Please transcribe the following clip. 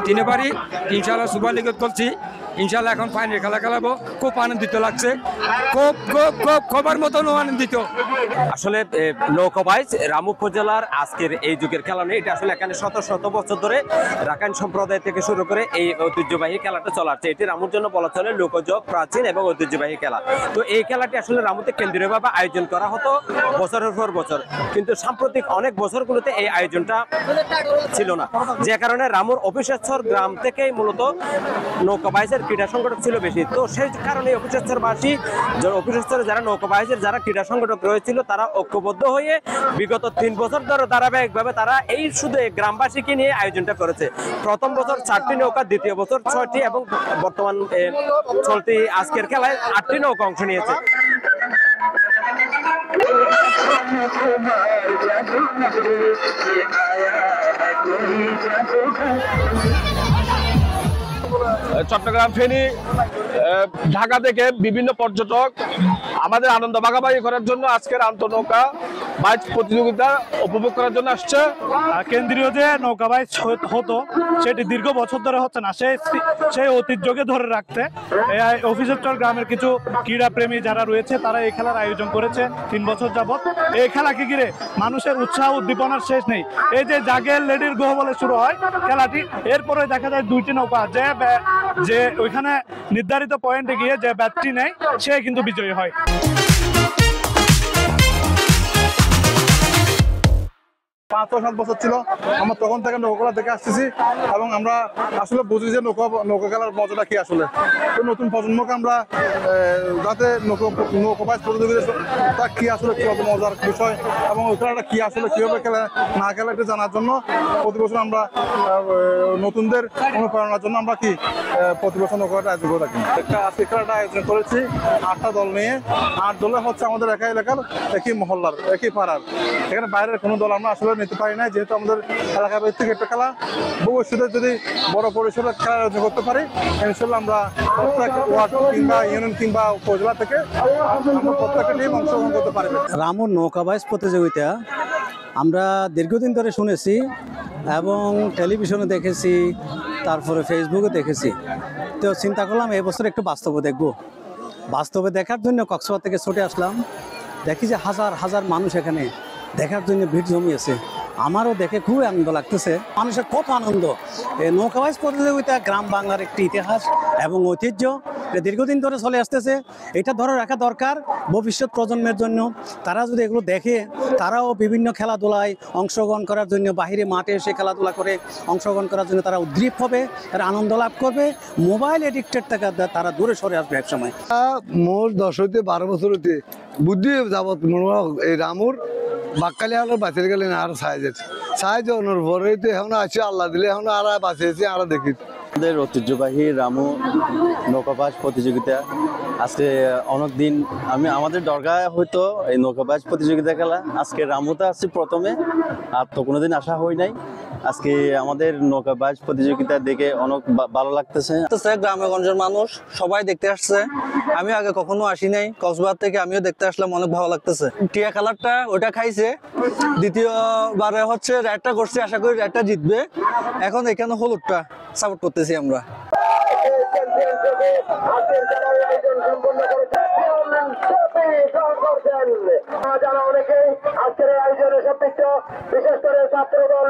তিনবারই ইনশাল্লাহ সুপার লিগে খেলছি, ইনশাল্লাহ এখন ফাইনাল খেলা খেলাবো। খুব আনন্দিত লাগছে, খুব খুব খুব খবর মতন আনন্দিত। আসলে নৌকাবাইজ রামু উপজেলার আজকের এই যুগের খেলা নেই, এটা আসলে এখানে শত শত বছর ধরে রাখাইন সম্প্রদায় থেকে শুরু করে এই ঐতিহ্যবাহী খেলাটা চলে আসছে। এটি রামুর জন্য বলা চলে লোকজ, প্রাচীন এবং ঐতিহ্যবাহী খেলা। তো এই খেলাটি আসলে রামুতে কেন্দ্রীয়ভাবে আয়োজন করা হতো বছরের পর বছর, কিন্তু সাম্প্রতিক অনেক বছরগুলোতে এই আয়োজনটা ছিল না, যে কারণে রামুর অফিসেশ্বর গ্রাম থেকেই মূলত নৌকাবাইজের ক্রীড়া সংগঠক ছিল বেশি। তো সেই কারণে অফিসেশ্বরবাসী, অফিসেশ্বরে যারা নৌকাবাইজের যারা ক্রীড়া সংগঠক রয়েছিল, তারা ঐক্যবদ্ধ হয়ে বিগত 3 বছর ধরে ধারাবাহিকভাবে তারা এই শুধু গ্রামবাসীকে নিয়ে আয়োজনটা করেছে। প্রথম বছর 4টি নৌকা, দ্বিতীয় বছর 6টি এবং বর্তমান চলতি আজকের খেলায় 8টি নৌকা অংশ নিয়েছে। চট্টগ্রাম, ফেনী, ঢাকা থেকে বিভিন্ন পর্যটক আমাদের আনন্দ ভাগাভাগি করার জন্য আজকের আন্তঃনৌকা বাইচ প্রতিযোগিতা উপভোগ করার জন্য আসছে। কেন্দ্রীয় যে নৌকা বাইচ হতো সেটি দীর্ঘ বছর ধরে হচ্ছে না, সেই ঐতিহ্যকে ধরে রাখতে অফিসেশ্বর গ্রামের কিছু ক্রীড়া প্রেমী যারা রয়েছে তারা এই খেলার আয়োজন করেছে 3 বছর যাবত। এই খেলাকে ঘিরে মানুষের উৎসাহ উদ্দীপনার শেষ নেই। এই যে জাগের লেডির গোহ বলে শুরু হয় খেলাটি, এরপরে দেখা যায় 2টি নৌকা, যে ওইখানে নির্ধারিত পয়েন্টে গিয়ে যে ব্যাটটি নেয় সে কিন্তু বিজয়ী হয়। 5-7 বছর ছিল আমরা তখন থেকে নৌকা দেখে আসতেছি, এবং আমরা আসলে বুঝি যে নৌকা খেলার মজাটা কি। আসলে তো নতুন প্রজন্মকে আমরা যাতে নৌকাবাইজ প্রতিযোগিতা কি আসলে কি কত মজার বিষয় এবং ওই খেলাটা কি আসলে কিভাবে খেলা না খেলা এটা জানার জন্য প্রতি বছর আমরা নতুনদের অনুপ্রেরণার জন্য আমরা কি প্রতি বছর নৌকাটা আয়োজন করে থাকি। আজকে খেলাটা আয়োজন করেছি 8টা দল নিয়ে। 8 দলে হচ্ছে আমাদের একই এলাকার, একই মহল্লার, একই পাড়ার। এখানে বাইরের কোনো দল আমরা আসলে নিতে পারি না, যেহেতু আমাদের এলাকা ভিত্তিক একটা খেলা। ভবিষ্যতে যদি বড় পরিসরে খেলা আয়োজন করতে পারি, ইনশাল্লাহ আমরা প্রত্যেক ওয়ার্ড কিংবা ইউনিয়ন কিংবা উপজেলা থেকে আমরা প্রত্যেকটা টিম অংশগ্রহণ করতে পারবে। রামুর নৌকাবাইজ প্রতিযোগিতা আমরা দীর্ঘদিন ধরে শুনেছি এবং টেলিভিশনে দেখেছি, তারপরে ফেসবুকে দেখেছি। তো চিন্তা করলাম এবছর একটু বাস্তবে দেখব। বাস্তবে দেখার জন্য কক্সবাজার থেকে ছুটে আসলাম। দেখি যে হাজার হাজার মানুষ এখানে দেখার জন্য ভিড় জমিয়েছে। আমারও দেখে খুবই আনন্দ লাগতেছে, মানুষের কত আনন্দ। এই নৌকাবাইজ প্রতিযোগিতা গ্রাম বাংলার একটি ইতিহাস এবং ঐতিহ্য, এটা দীর্ঘদিন ধরে চলে আসতেছে। এটা ধরে রাখা দরকার ভবিষ্যৎ প্রজন্মের জন্য। তারা যদি এগুলো দেখে, তারাও বিভিন্ন খেলাধুলায় অংশগ্রহণ করার জন্য, বাহিরে মাঠে এসে খেলাধুলা করে অংশগ্রহণ করার জন্য তারা উদ্গ্রীব হবে, তারা আনন্দ লাভ করবে। মোবাইল এডিক্টেড থেকে তারা দূরে সরে আসবে এক সময়। মোর 10 হইতে 12 বছর হইতে বুদ্ধি যাবত এই রামুর বাক্কালি হলো বাঁচিয়ে গেলেন আর সাহায্য অনুভব হইতে এখন আছে আল্লাহ দিলে এখন আর বাঁচিয়েছি আর দেখি। আমাদের ঐতিহ্যবাহী রামু নৌকাবাজ প্রতিযোগিতা আজকে অনেক দিন আমাদের দরগায় হয়তো এই নৌকাবাজ প্রতিযোগিতা খেলা, আজকে রামুতে আসছি প্রথমে, আর তো কোনোদিন আসা হয় নাই। আজকে আমাদের নৌকাবাজ প্রতিযোগিতা দেখে অনেক ভালো লাগতেছে। গ্রামে গঞ্জের মানুষ সবাই দেখতে আসছে, আমি আগে কখনো আসি নাই। কক্সবাজার থেকে আমিও দেখতে আসলাম, অনেক ভালো লাগতেছে। টিয়া কালারটা ওটা খাইছে, দ্বিতীয়বারে হচ্ছে রেডটা করছে, আশা করি রেডটা জিতবে। এখন এখানে হলুদটা সাপোর্ট করতেছি আমরা। যারা অনেকেই আজকের আয়োজনে সবকিছু বিশেষ করে ছাত্র দল